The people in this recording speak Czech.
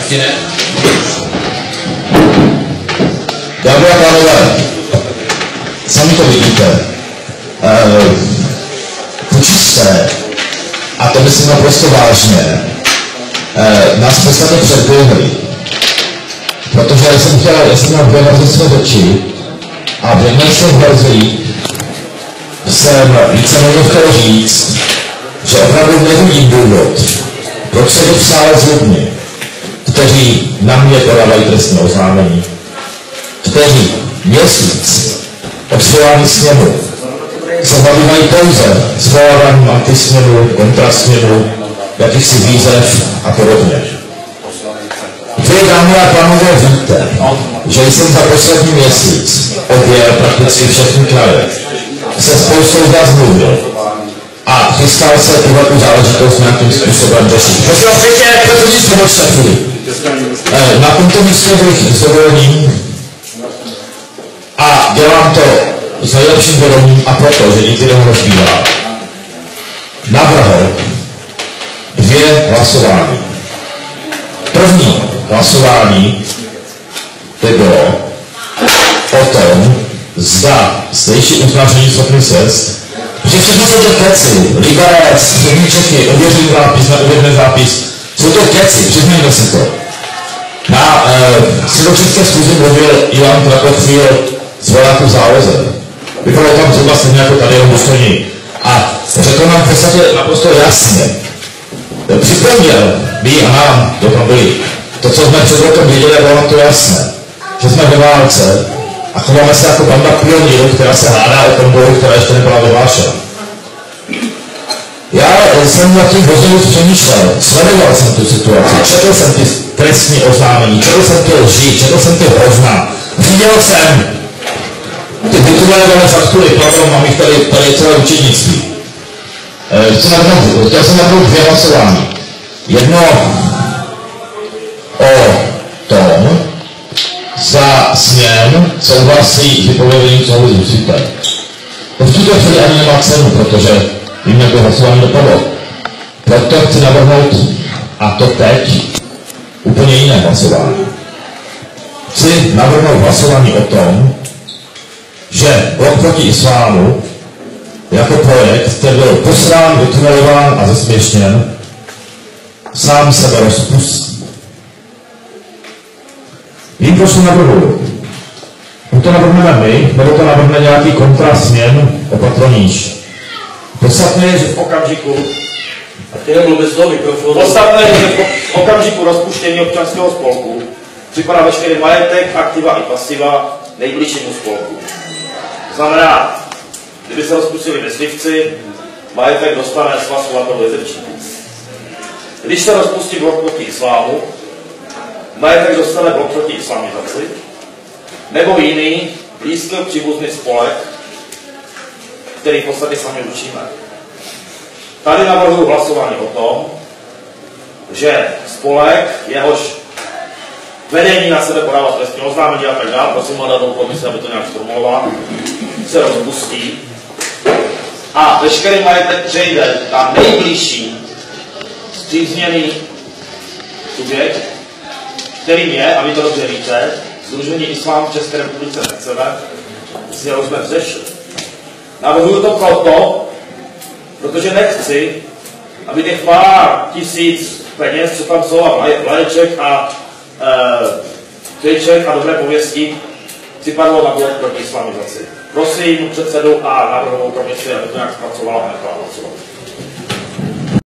Martine. Dámy a pánové, sami to vidíte. Pučisté, a to myslím naprosto vážně, nás v podstatě předběhli. Protože já jsem měl dvě verze své řeči a v jedné z těch verzí jsem víceméně chtěl říct, že opravdu nevidím důvod, proč se v sále s lidmi, kteří na mě podávají trestní oznámení, kteří měsíc od svolání sněmu se zabývají pouze svoláváním antisněmu, kontrasněmu, jakýchsi výzev a podobně. Vy, dámy a pánové, víte, že jsem za poslední měsíc objel prakticky všechny kraje, se spoustou z vás mluvil a chystal se tuhletu záležitost nějakým způsobem řešit. Prosím vás pěkně, protože jsme odšetli. Na tomto místě bych s dovolením a dělám to s nejlepším vědomím a proto, že nikdy nezbývá, navrhl dvě hlasování. První hlasování by bylo o tom, zda zdejší uznáření schopný cest, že všechno jsou to keci, Liberec, Střední Čechy, ověřený zápis, neověřený zápis, jsou to keci, přiznejme si to. Na středočeské schůzi mluvil Ivan Kratochvíl z vojáků záloze. Vypadalo tam zhruba stejně jako tady, jenom důstojní. A řekl nám v podstatě naprosto jasně. Připomněl my a nám, kdo tam byli, to, co jsme před rokem viděli, bylo to jasné. Že jsme ve válce a chováme se jako banda pionýrů, která se hádá o tom boju, která ještě nebyla vyhlášena. Já jsem nad tím hrozně přemýšlel, sledoval jsem tu situaci, četl jsem ty trestní oznámení, četl jsem ty lži, četl jsem ty hrozná, viděl jsem ty vytvořené faktury, pardon, mám jich tady celé učednictví. Chtěl jsem navrhnout dvě hlasování. Jedno o tom, za sněm souhlasí s vypověděním souhlasu musíte. To v tuto chvíli ani nemá cenu, protože vím, jak to hlasování dopadlo. Proto chci navrhnout, a to teď, úplně jiné hlasování. Chci navrhnout hlasování o tom, že Blok proti islámu jako projekt, který byl posrán, vytunelován a zesměšněn, sám sebe rozpustí. Vím, proč to navrhuju. Buď to navrhneme my, nebo to navrhne nějaký kontrasměn opatroníž. Podstatné je, že v okamžiku rozpuštění občanského spolku připadá veškerý majetek, aktiva i pasiva nejbližšímu spolku. To znamená, kdyby se rozpustili myslivci, majetek dostane svaz chovatel jezerčíků. Když se rozpustí Blok proti islámu, majetek dostane Blok proti islamizaci, nebo jiný blízký příbuzný spolek, který v podstatě sami učíme. Tady navrhuji hlasování o tom, že spolek, jehož vedení na sebe podávat trestní oznámení a tak dále, prosím mandátovou komisi, aby to nějak formuloval, se rozpustí a veškerý majetek přejde na nejbližší spřízněný subjekt, kterým je, a vy to dobře víte, Sdružení Islám v České republice nechceme, si ho jsme vzešli. Navrhuji to proto, protože nechci, aby těch pár tisíc peněz, co tam jsou, a vlaječek a triček a dobré pověsti, připadlo na Blok proti islamizaci. Prosím předsedu a navrhovou komisi, aby to nějak zpracovala a nechala hlasovat.